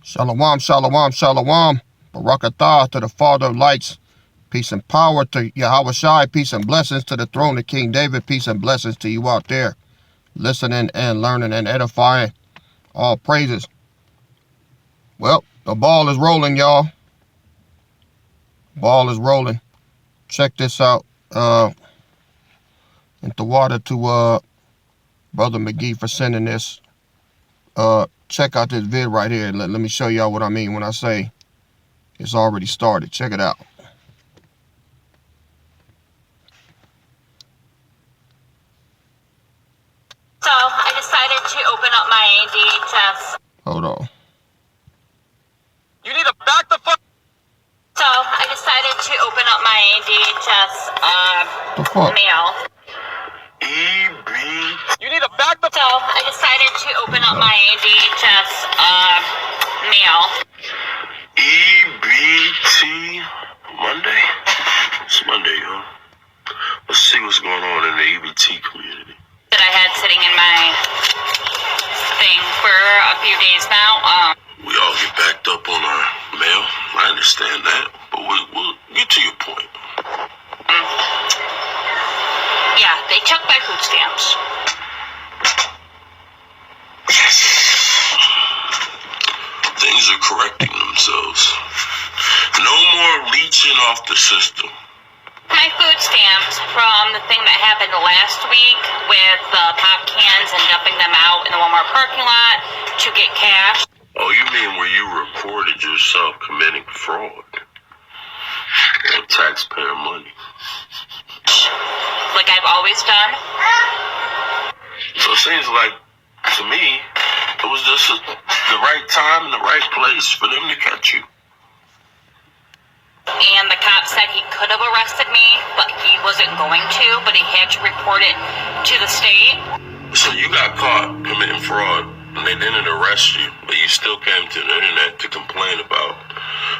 Shalom, shalom, shalom. Barakatah to the Father of lights. Peace and power to Yahweh Shai. Peace and blessings to the throne of King David. Peace and blessings to you out there, listening and learning and edifying. All praises. Well, the ball is rolling, y'all. Ball is rolling. Check this out. Into water to Brother McGee for sending this. Check out this vid right here. Let me show y'all what I mean when I say it's already started. Check it out. So I decided to open up my DHS. Hold on. You need to back the fuck. So I decided to open up my DHS The fuck? mail. You need to back the. So I decided to open up my DHS mail. EBT Monday? It's Monday, huh? Let's see what's going on in the EBT community. That I had sitting in my thing for a few days now. We all get backed up on our mail. I understand that, but we'll get to your point. Yeah, they took my food stamps. Things are correcting themselves. No more leeching off the system. My food stamps from the thing that happened last week with the pop cans and dumping them out in the Walmart parking lot to get cash. Oh, you mean where you reported yourself committing fraud? On taxpayer money. Like I've always done. So it seems like, to me, it was just the right time and the right place for them to catch you. And the cop said he could have arrested me, but he wasn't going to, but he had to report it to the state. So you got caught committing fraud, and they didn't arrest you, but you still came to the internet to complain about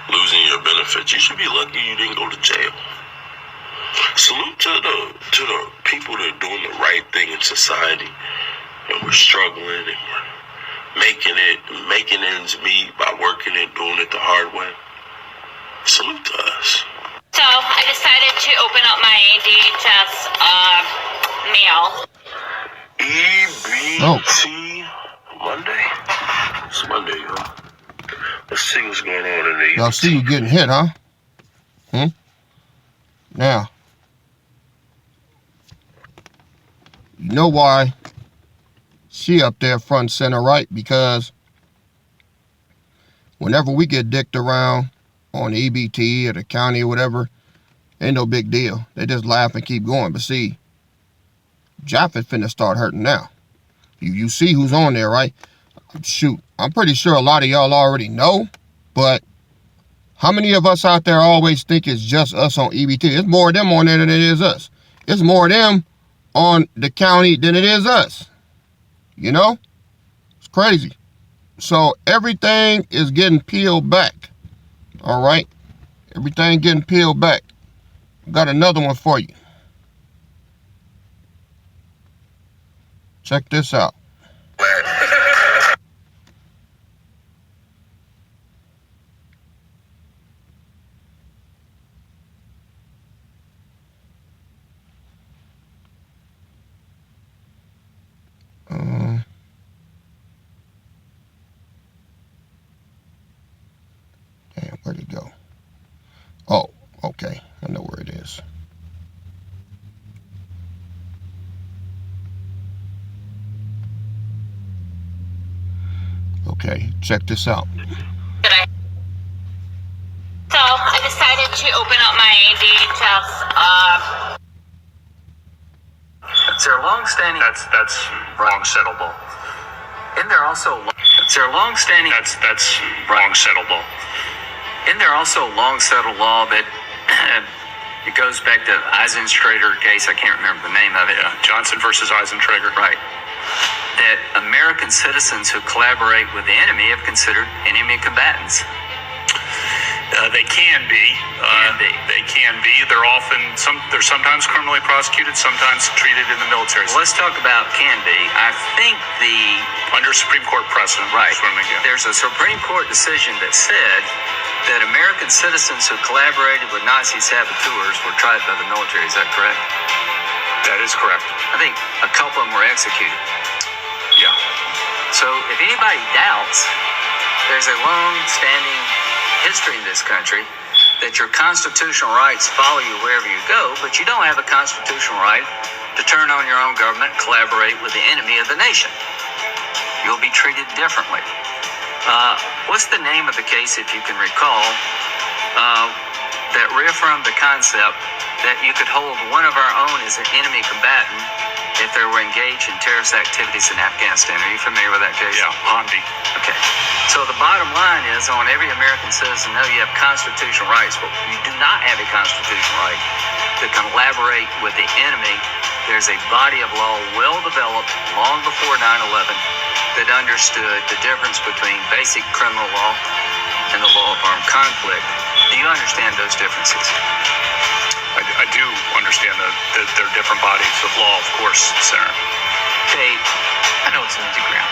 losing your benefits. You should be lucky you didn't go to jail. Salute to the people that are doing the right thing in society, and we're struggling, and we're making ends meet by working and doing it the hard way. Salute to us. So I decided to open up my DHS mail. EBT Monday? It's Monday, y'all. Let's see what's going on in the Y'all see you getting hit, huh? Now, you know why she up there front and center, right? Because whenever we get dicked around on the EBT or the county or whatever, ain't no big deal. They just laugh and keep going. But see, Japheth finna start hurting now. You see who's on there, right? Shoot, I'm pretty sure a lot of y'all already know, but how many of us out there always think it's just us on EBT? It's more of them on there than it is us. It's more of them on the county than it is us. You know? It's crazy. So everything is getting peeled back. All right? Everything getting peeled back. Got another one for you. Check this out. Damn, where'd it go? Oh, okay. I know where it is. Okay, check this out. So I decided to open up my DHS. It's their long-standing. That's wrong settleable. Isn't there also? It's their long-standing. That's wrong settleable. Isn't there also long settled law that it goes back to Eisentrager case? I can't remember the name of it. Johnson versus Eisentrager. Right. That American citizens who collaborate with the enemy have considered enemy combatants. They can be. They can be. They're sometimes criminally prosecuted, sometimes treated in the military. Well, let's talk about can be. I think Under Supreme Court precedent. Right. There's a Supreme Court decision that said that American citizens who collaborated with Nazi saboteurs were tried by the military. Is that correct? That is correct. I think a couple of them were executed. Yeah. So if anybody doubts, there's a long-standing history in this country that your constitutional rights follow you wherever you go, but you don't have a constitutional right to turn on your own government, collaborate with the enemy of the nation. You'll be treated differently. What's the name of the case, if you can recall, that reaffirmed the concept that you could hold one of our own as an enemy combatant if they were engaged in terrorist activities in Afghanistan? Are you familiar with that case? Yeah, Hamdi. Okay. So the bottom line is, on every American citizen, know you have constitutional rights, but you do not have a constitutional right to collaborate with the enemy. There's a body of law well developed long before 9/11 that understood the difference between basic criminal law and the law of armed conflict. Do you understand those differences? I do understand that there are different bodies of law, of course, Sarah. Okay, I know it's an empty ground.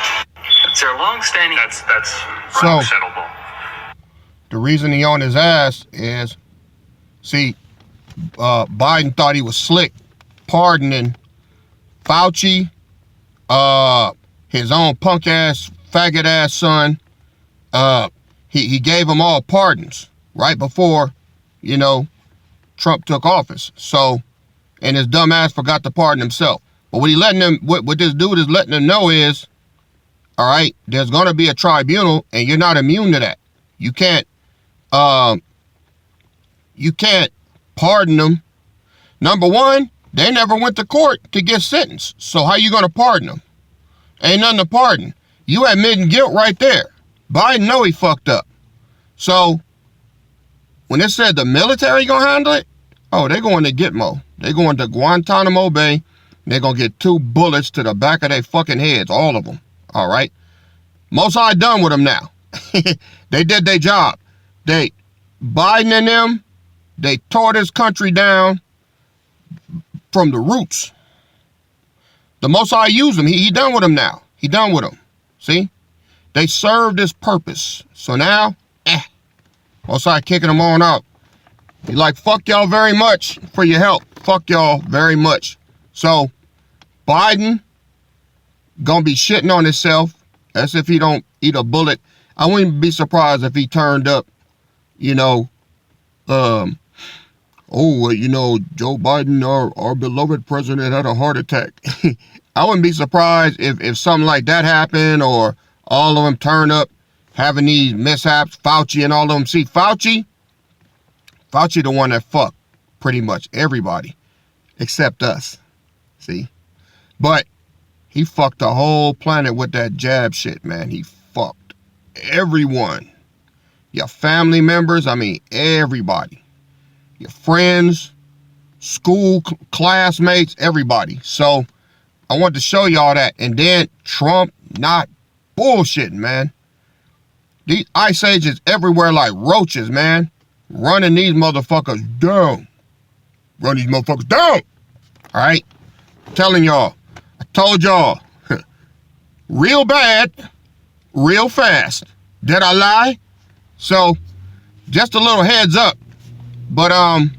It's their long-standing... That's So- settlable. The reason he on his ass is, see, Biden thought he was slick, pardoning Fauci, his own punk ass, faggot ass son. He gave them all pardons right before, Trump took office. So, and his dumb ass forgot to pardon himself. But what this dude is letting them know is, all right, there's gonna be a tribunal, and you're not immune to that. You can't pardon them. Number one, they never went to court to get sentenced. So how you gonna pardon them? Ain't nothing to pardon. You admitting guilt right there. Biden know he fucked up. So when it said the military gonna handle it, oh, they going to Gitmo. They going to Guantanamo Bay. They're gonna get 2 bullets to the back of their fucking heads, all of them. All right. Most I done with them now. They did their job. Biden and them, they tore this country down from the roots. The Most High used them. He done with them now. He done with them. See? They served this purpose. So now, Most High kicking them on out. He like, fuck y'all very much for your help. Fuck y'all very much. So, Biden gonna be shitting on himself as if he don't eat a bullet. I wouldn't be surprised if he turned up, Joe Biden, our beloved president, had a heart attack. I wouldn't be surprised if something like that happened, or all of them turn up having these mishaps. Fauci and all of them. See, Fauci the one that fucked pretty much everybody except us. See? But he fucked the whole planet with that jab shit, man. He fucked everyone. Your family members, everybody. Your friends, school classmates, everybody. So I want to show y'all that. And then Trump not bullshitting, man. These ice agents everywhere like roaches, man. Running these motherfuckers down. Run these motherfuckers down. All right? Telling y'all. I told y'all. Real bad, real fast. Did I lie? So, just a little heads up. But I'm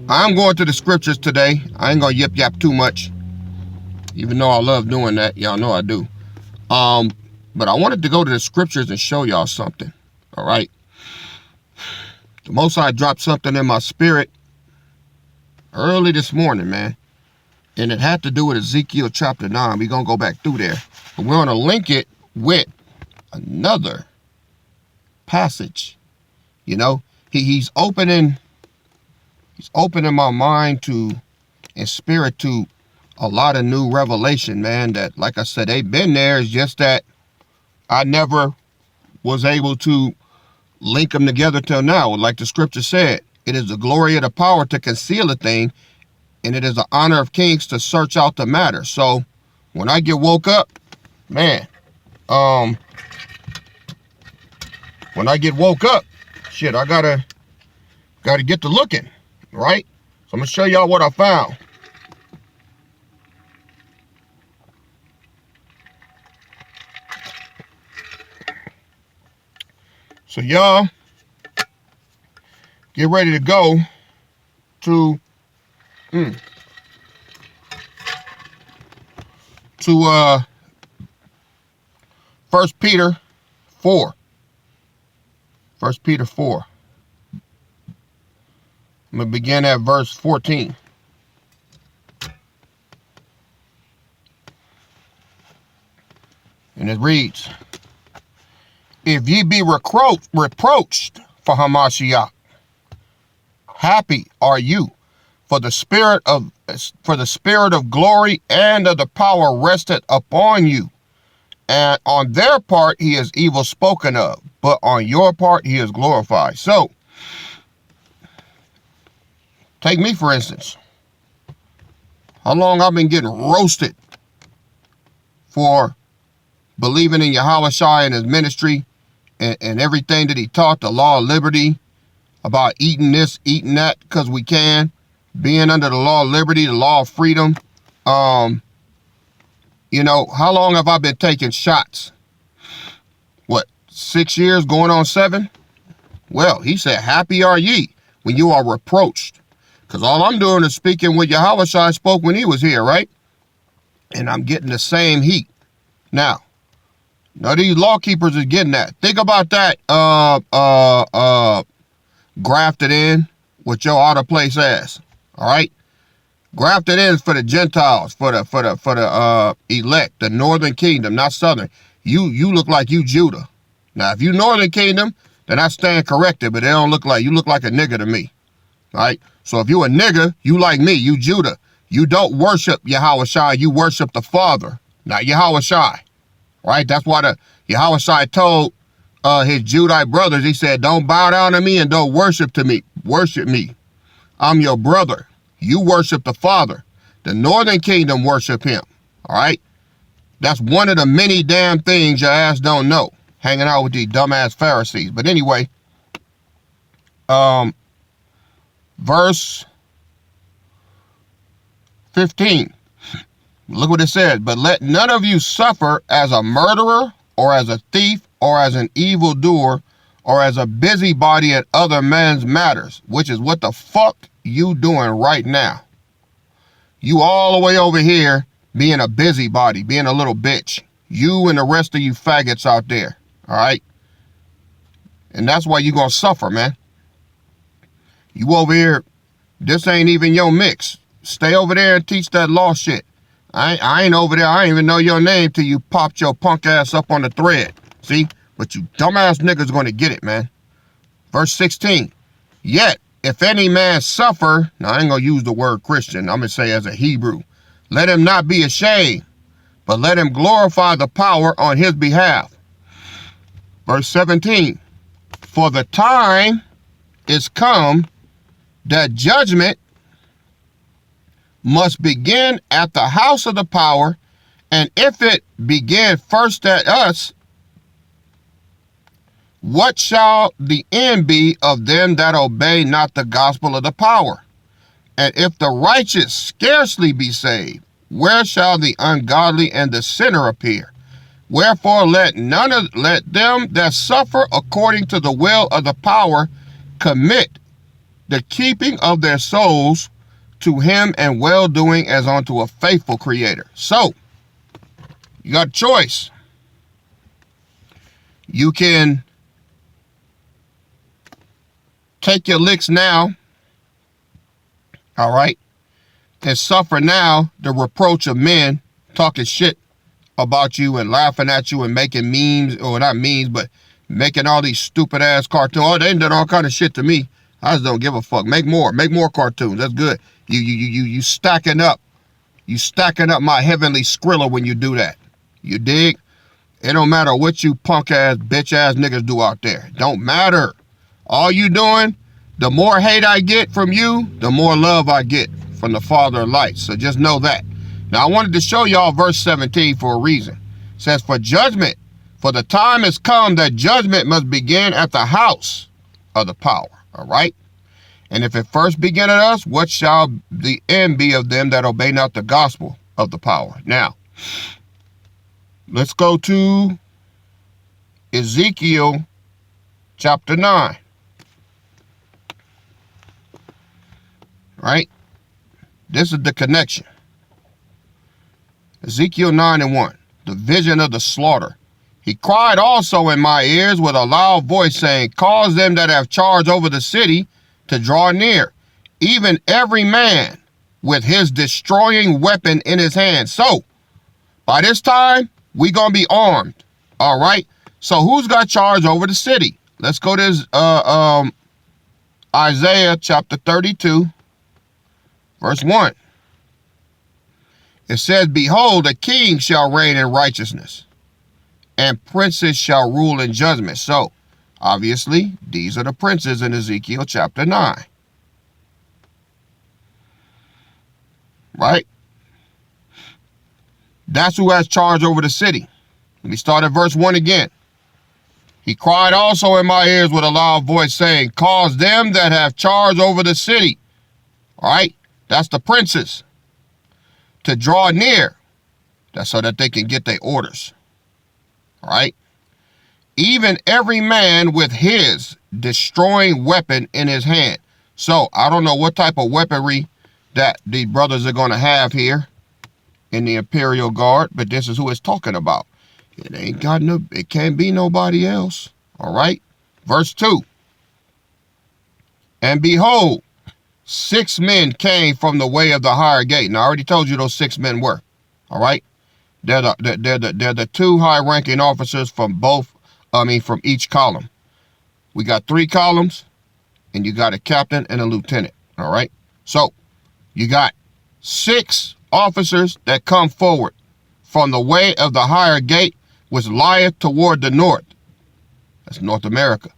going to the scriptures today. I ain't gonna yip yap too much, even though I love doing that. Y'all know I do. But I wanted to go to the scriptures and show y'all something. All right. The Most High dropped something in my spirit early this morning, man, and it had to do with Ezekiel chapter 9. We're gonna go back through there, but we're gonna link it with another passage. He's opening my mind and spirit to a lot of new revelation, man, that, like I said, they've been there. It's just that I never was able to link them together till now. Like the scripture said, it is the glory of the power to conceal a thing, and it is the honor of kings to search out the matter. So when I get woke up, man, when I get woke up, shit, I gotta get to looking, right? So I'm gonna show y'all what I found. So y'all get ready to go to 1 Peter 4. 1 Peter 4. I'm going to begin at verse 14. And it reads, if ye be reproached for Hamashiach, happy are you, for the spirit of glory and of the power rested upon you. And on their part he is evil spoken of, but on your part he is glorified. So, take me for instance. How long I've been getting roasted for believing in Yahweh Shai and his ministry and everything that he taught, the law of liberty, about eating this, eating that, because we can, being under the law of liberty, the law of freedom. You know, how long have I been taking shots? What, 6 years, going on 7? Well, he said, happy are ye when you are reproached. Because all I'm doing is speaking what Yahweh Shai spoke when he was here, right? And I'm getting the same heat. Now these law keepers is getting that. Think about that, grafted in with your out of place ass. All right? Grafted in is for the Gentiles, for the elect, the northern kingdom, not southern. You look like you Judah. Now, if you northern kingdom, then I stand corrected, but they don't look like, you look like a nigga to me. All right? So if you a nigga, you like me, you Judah. You don't worship Yahweh Shai, you worship the Father, not Yahweh Shai. Right? That's why the Yahweh Shai told his Judite brothers, he said, don't bow down to me and don't worship me. Worship me. I'm your brother. You worship the Father. The northern kingdom worship him. All right? That's one of the many damn things your ass don't know. Hanging out with these dumbass Pharisees. But anyway, verse 15. Look what it says. But let none of you suffer as a murderer or as a thief or as an evildoer or as a busybody at other men's matters, which is what the fuck you doing right now. You all the way over here being a busybody, being a little bitch. You and the rest of you faggots out there. All right? And that's why you gonna suffer, man. You over here, this ain't even your mix. Stay over there and teach that law shit. I ain't over there. I ain't even know your name till you popped your punk ass up on the thread. See? But you dumbass niggas gonna get it, man. Verse 16. Yet, if any man suffer, now I ain't gonna use the word Christian, I'm gonna say as a Hebrew, let him not be ashamed, but let him glorify the power on his behalf. Verse 17. For the time is come that judgment must begin at the house of the power, and if it begin first at us, what shall the end be of them that obey not the gospel of the power? And if the righteous scarcely be saved, where shall the ungodly and the sinner appear? Wherefore let them that suffer according to the will of the power commit the keeping of their souls to him and well-doing as unto a faithful creator. So, you got a choice. You can take your licks now, all right, and suffer now the reproach of men talking shit about you and laughing at you and making memes, or not memes, but making all these stupid ass cartoons. Oh, they done all kind of shit to me. I just don't give a fuck. Make more cartoons. That's good. You stacking up. You stacking up my heavenly Skrilla when you do that. You dig? It don't matter what you punk ass, bitch ass niggas do out there. Don't matter. All you doing, the more hate I get from you, the more love I get from the Father of lights. So just know that. Now I wanted to show y'all verse 17 for a reason. It says, for judgment For the time has come that judgment must begin at the house of the power. All right. And if it first begin at us, what shall the end be of them that obey not the gospel of the power? Now, let's go to Ezekiel chapter 9. Right? This is the connection. Ezekiel 9:1. The vision of the slaughter. He cried also in my ears with a loud voice, saying, cause them that have charge over the city to draw near, even every man with his destroying weapon in his hand. So, by this time, we gonna be armed. All right? So who's got charge over the city? Let's go to Isaiah chapter 32, verse 1. It says, behold, a king shall reign in righteousness, and princes shall rule in judgment. So, obviously, these are the princes in Ezekiel chapter 9. Right? That's who has charge over the city. Let me start at verse 1 again. He cried also in my ears with a loud voice, saying, cause them that have charge over the city. All right? That's the princes. To draw near. That's so that they can get their orders. All right? Even every man with his destroying weapon in his hand. So, I don't know what type of weaponry that the brothers are going to have here in the Imperial Guard, but this is who it's talking about. It can't be nobody else. All right? Verse 2. And behold, 6 men came from the way of the higher gate. Now, I already told you those 6 men were. All right? They're the 2 high-ranking officers from from each column. We got 3 columns, and you got a captain and a lieutenant. All right? So, you got 6 officers that come forward from the way of the higher gate, which lieth toward the north. That's North America.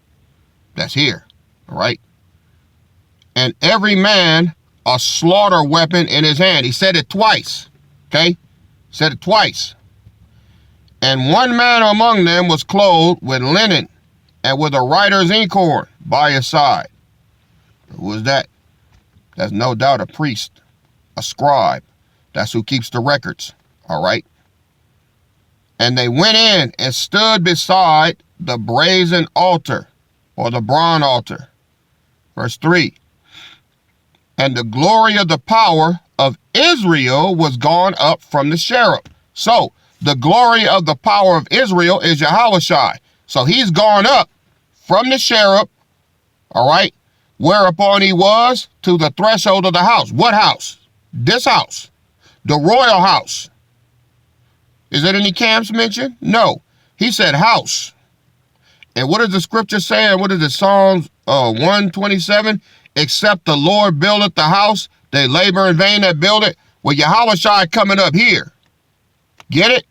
That's here. All right? And every man a slaughter weapon in his hand. He said it twice. Okay? Said it twice. And one man among them was clothed with linen and with a writer's inkhorn by his side. Who is that? That's no doubt a priest, a scribe. That's who keeps the records. All right? And they went in and stood beside the brazen altar, or the bronze altar. Verse 3. And the glory of the power of Israel was gone up from the cherub. So, the glory of the power of Israel is Yahushua. So, he's gone up from the cherub, all right, whereupon he was to the threshold of the house. What house? This house. The royal house. Is there any camps mentioned? No. He said house. And what does the scripture say? And what is it? Psalms 127? Except the Lord buildeth the house, they labor in vain that build it. Well, Yahushua coming up here. Get it?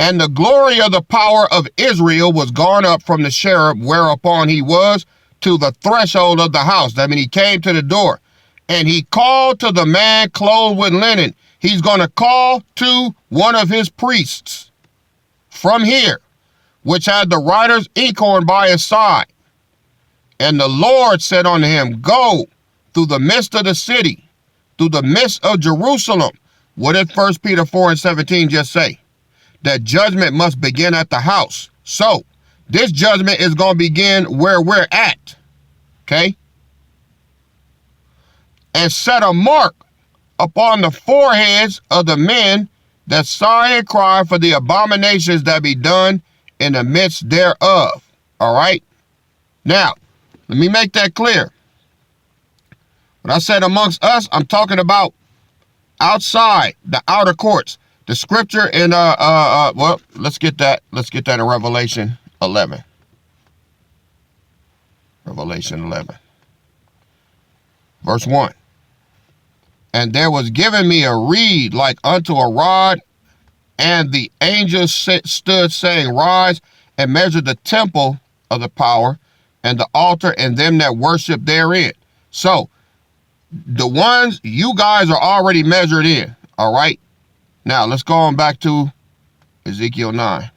And the glory of the power of Israel was gone up from the cherub, whereupon he was to the threshold of the house. That means he came to the door. And he called to the man clothed with linen. He's going to call to one of his priests from here, which had the writer's inkhorn by his side. And the Lord said unto him, go through the midst of the city, through the midst of Jerusalem. What did 1 Peter 4:17 just say? That judgment must begin at the house. So, this judgment is going to begin where we're at. Okay? And set a mark upon the foreheads of the men that sigh and cry for the abominations that be done in the midst thereof. All right? Now, let me make that clear. When I said amongst us, I'm talking about outside the outer courts. The scripture in well, let's get that in Revelation 11. Revelation 11. Verse 1. And there was given me a reed like unto a rod, and the angels stood saying, rise and measure the temple of the power and the altar and them that worship therein. So, the ones you guys are already measured in, all right? Now, let's go on back to Ezekiel 9.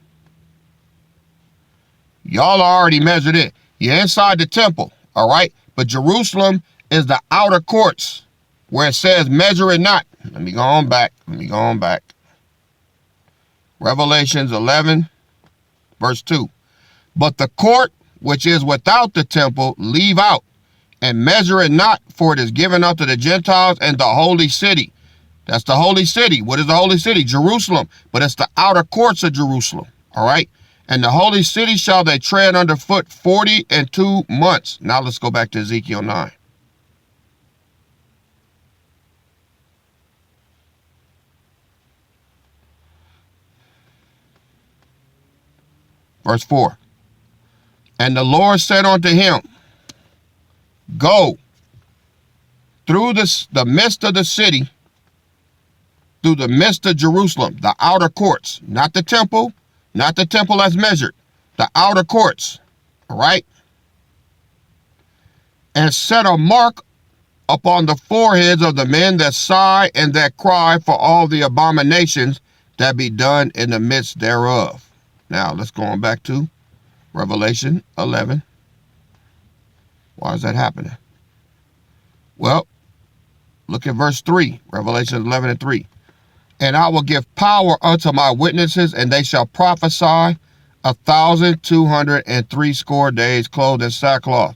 Y'all already measured it. You're inside the temple, all right? But Jerusalem is the outer courts where it says measure it not. Let me go on back. Revelations 11, verse 2. But the court which is without the temple leave out, and measure it not, for it is given unto the Gentiles and the holy city. That's the holy city. What is the holy city? Jerusalem. But it's the outer courts of Jerusalem, all right? And the holy city shall they tread underfoot 42 months. Now let's go back to Ezekiel 9. Verse 4. And the Lord said unto him, go through the midst of the city, through the midst of Jerusalem, the outer courts, not the temple as measured, the outer courts, all right? And set a mark upon the foreheads of the men that sigh and that cry for all the abominations that be done in the midst thereof. Now, let's go on back to Revelation 11. Why is that happening? Well, look at verse 3, Revelation 11 and 3. And I will give power unto my witnesses, and they shall prophesy 1,260 days, clothed in sackcloth.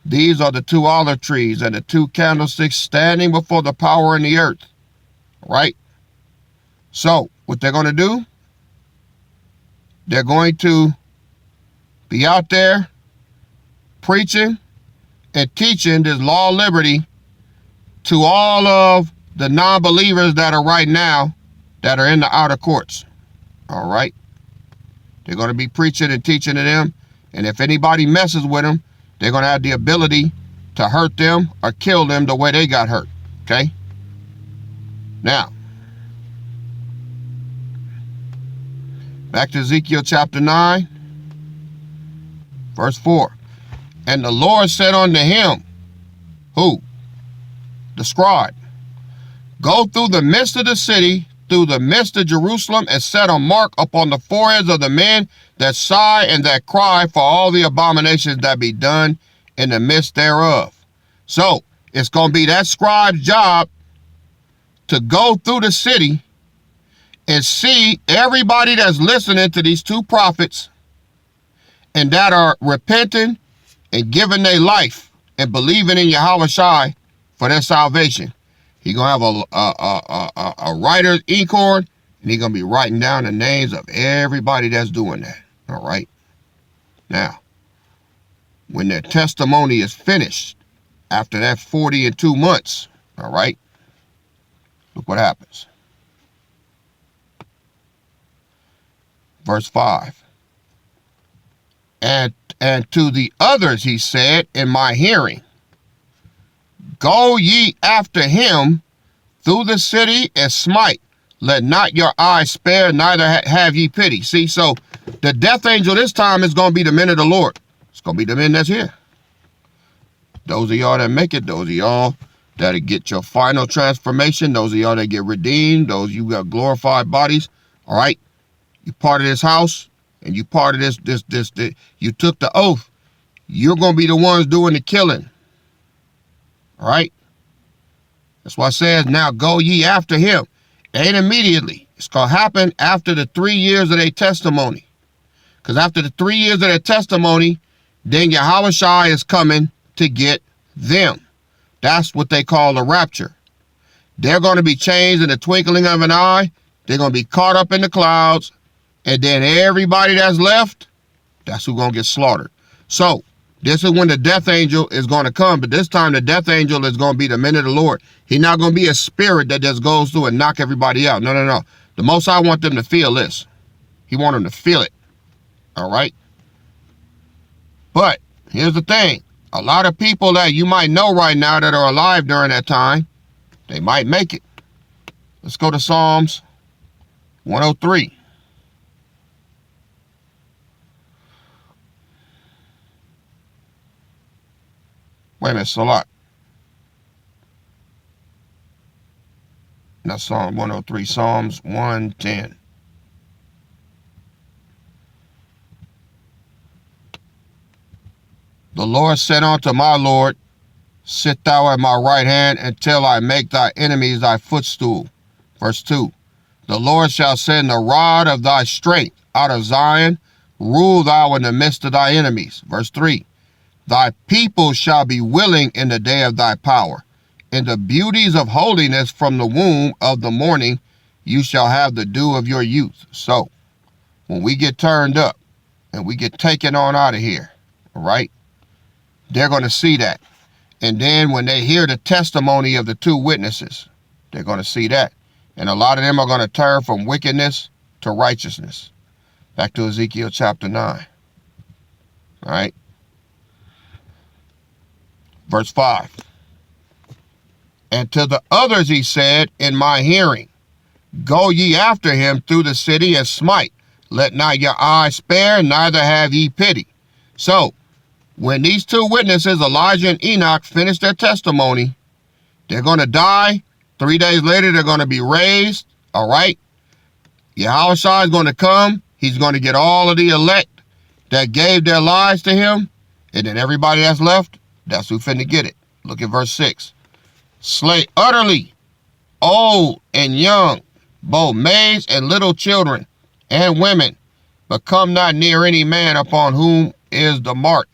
These are the 2 olive trees and the 2 candlesticks standing before the power in the earth. Right? So, what they're going to do, they're going to be out there preaching and teaching this law of liberty to all of the non-believers that are right now that are in the outer courts. All right? They're going to be preaching and teaching to them. And if anybody messes with them, they're going to have the ability to hurt them or kill them the way they got hurt. Okay? Now, back to Ezekiel chapter 9, verse 4. And the Lord said unto him, who? The scribe. Go through the midst of the city, through the midst of Jerusalem, and set a mark upon the foreheads of the men that sigh and that cry for all the abominations that be done in the midst thereof. So, it's going to be that scribe's job to go through the city and see everybody that's listening to these 2 prophets and that are repenting and giving their life and believing in Yahweh Shai for their salvation. He's going to have a writer's inkhorn, and he's going to be writing down the names of everybody that's doing that. All right? Now, when their testimony is finished, after that 42 months, all right, look what happens. Verse 5. And to the others he said in my hearing, go ye after him through the city and smite. Let not your eyes spare, neither have ye pity. See, so the death angel this time is going to be the men of the Lord. It's going to be the men that's here. Those of y'all that make it, those of y'all that get your final transformation, those of y'all that get redeemed, those of you got glorified bodies, all right? You part of this house, and you part of this, you took the oath. You're going to be the ones doing the killing. All right? That's why it says, now go ye after him. Ain't immediately. It's going to happen after the 3 years of their testimony. Because after the 3 years of their testimony, then Yahweh Shai is coming to get them. That's what they call the rapture. They're going to be changed in the twinkling of an eye. They're going to be caught up in the clouds. And then everybody that's left, that's who's going to get slaughtered. So, this is when the death angel is going to come. But this time, the death angel is going to be the men of the Lord. He's not going to be a spirit that just goes through and knock everybody out. No. The Most High want them to feel this. He want them to feel it. All right? But, here's the thing. A lot of people that you might know right now that are alive during that time, they might make it. Let's go to Psalms 103. Wait a minute, Salat. Not Psalm 103, Psalms 110. The Lord said unto my Lord, sit thou at my right hand until I make thy enemies thy footstool. Verse 2. The Lord shall send the rod of thy strength out of Zion. Rule thou in the midst of thy enemies. Verse 3. Thy people shall be willing in the day of thy power. In the beauties of holiness from the womb of the morning, you shall have the dew of your youth. So, when we get turned up and we get taken on out of here, all right, they're going to see that. And then when they hear the testimony of the two witnesses, they're going to see that. And a lot of them are going to turn from wickedness to righteousness. Back to Ezekiel chapter 9. All right. Verse 5. And to the others he said in my hearing, go ye after him through the city and smite. Let not your eye spare, neither have ye pity. So, when these two witnesses, Elijah and Enoch, finish their testimony, they're going to die. 3 days later, they're going to be raised. All right. Yahushua is going to come. He's going to get all of the elect that gave their lives to him. And then everybody that's left, that's who finna get it. Look at verse 6. Slay utterly old and young, both maids and little children and women, but come not near any man upon whom is the mark,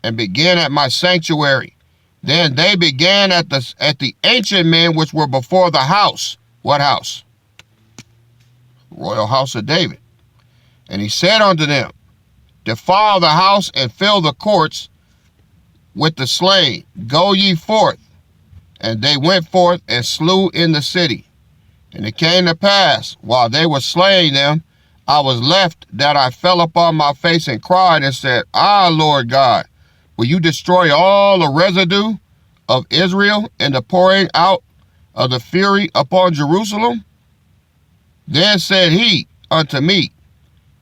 and begin at my sanctuary. Then they began at the ancient men which were before the house. What house? Royal house of David. And he said unto them, defile the house and fill the courts with the slain. Go ye forth. And they went forth and slew in the city. And it came to pass, while they were slaying them, I was left that I fell upon my face and cried and said, ah, Lord God, will you destroy all the residue of Israel in the pouring out of the fury upon Jerusalem? Then said he unto me,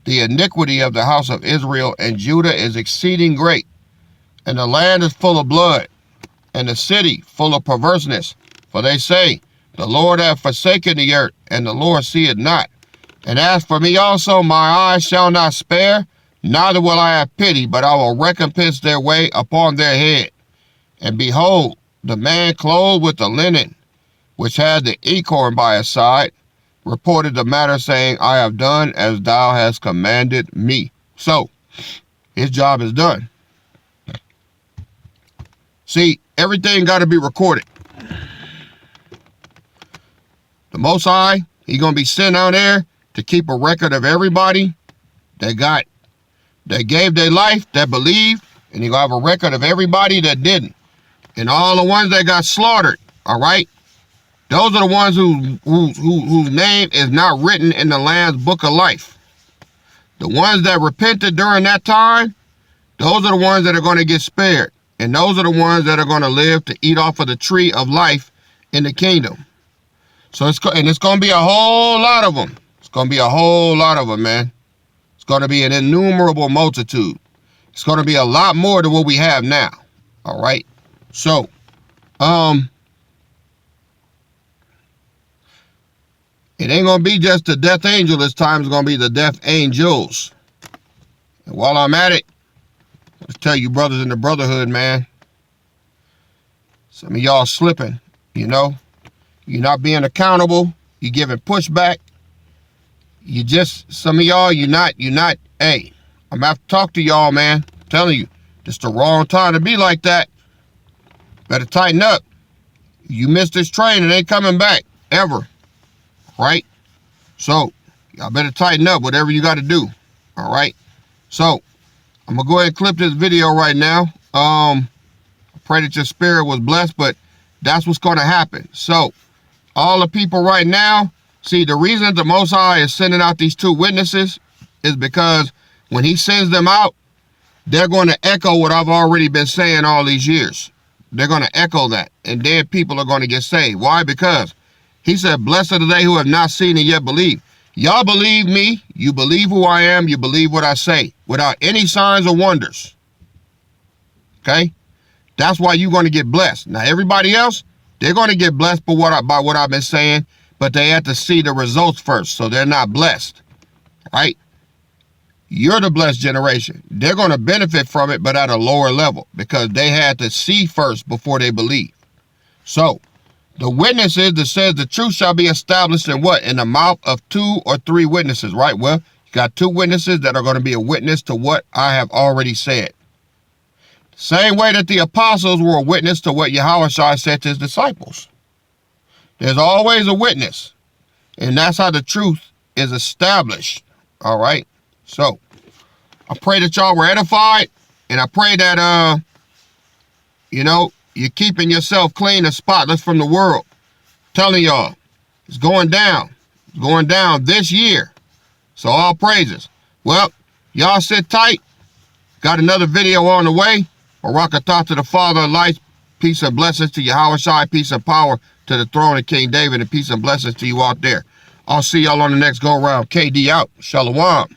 the iniquity of the house of Israel and Judah is exceeding great, and the land is full of blood, and the city full of perverseness. For they say, the Lord hath forsaken the earth, and the Lord seeth not. And as for me also, my eyes shall not spare, neither will I have pity, but I will recompense their way upon their head. And behold, the man clothed with the linen, which had the acorn by his side, reported the matter, saying, I have done as thou hast commanded me. So, his job is done. See, everything got to be recorded. The Most High, he's going to be sent out there to keep a record of everybody that gave their life, that believed, and he's going to have a record of everybody that didn't. And all the ones that got slaughtered, all right? Those are the ones whose name is not written in the Lamb's book of life. The ones that repented during that time, those are the ones that are going to get spared. And those are the ones that are going to live to eat off of the tree of life in the kingdom. So it's going to be a whole lot of them. It's going to be a whole lot of them, man. It's going to be an innumerable multitude. It's going to be a lot more than what we have now. All right. So, it ain't going to be just the death angel this time. It's going to be the death angels. And while I'm at it, let's tell you brothers in the brotherhood, man. Some of y'all slipping, you know. You're not being accountable. You're giving pushback. Some of y'all, you're not, hey, I'm going to have to talk to y'all, man. I'm telling you, it's the wrong time to be like that. Better tighten up. You missed this train, it ain't coming back, ever. Right? So, y'all better tighten up, whatever you got to do. All right? So, I'm going to go ahead and clip this video right now. I pray that your spirit was blessed, but that's what's going to happen. So, all the people right now, see, the reason the Most High is sending out these two witnesses is because when he sends them out, they're going to echo what I've already been saying all these years. They're going to echo that, and then people are going to get saved. Why? Because he said, blessed are they who have not seen and yet believe. Y'all believe me. You believe who I am. You believe what I say without any signs or wonders. Okay? That's why you're going to get blessed. Now, everybody else, they're going to get blessed by what I've been saying, but they had to see the results first, so they're not blessed, right? You're the blessed generation. They're going to benefit from it, but at a lower level, because they had to see first before they believe. So, the witness is that says the truth shall be established in what? In the mouth of 2 or 3 witnesses, right? Well, you got 2 witnesses that are going to be a witness to what I have already said. Same way that the apostles were a witness to what Yahushua said to his disciples. There's always a witness. And that's how the truth is established. All right? So, I pray that y'all were edified. And I pray that, you're keeping yourself clean and spotless from the world. Telling y'all, it's going down. It's going down this year. So all praises. Well, y'all sit tight. Got another video on the way. Barakatah to the Father of life. Peace and blessings to Yahushua. Peace and power to the throne of King David. And peace and blessings to you out there. I'll see y'all on the next go-round. KD out. Shalom.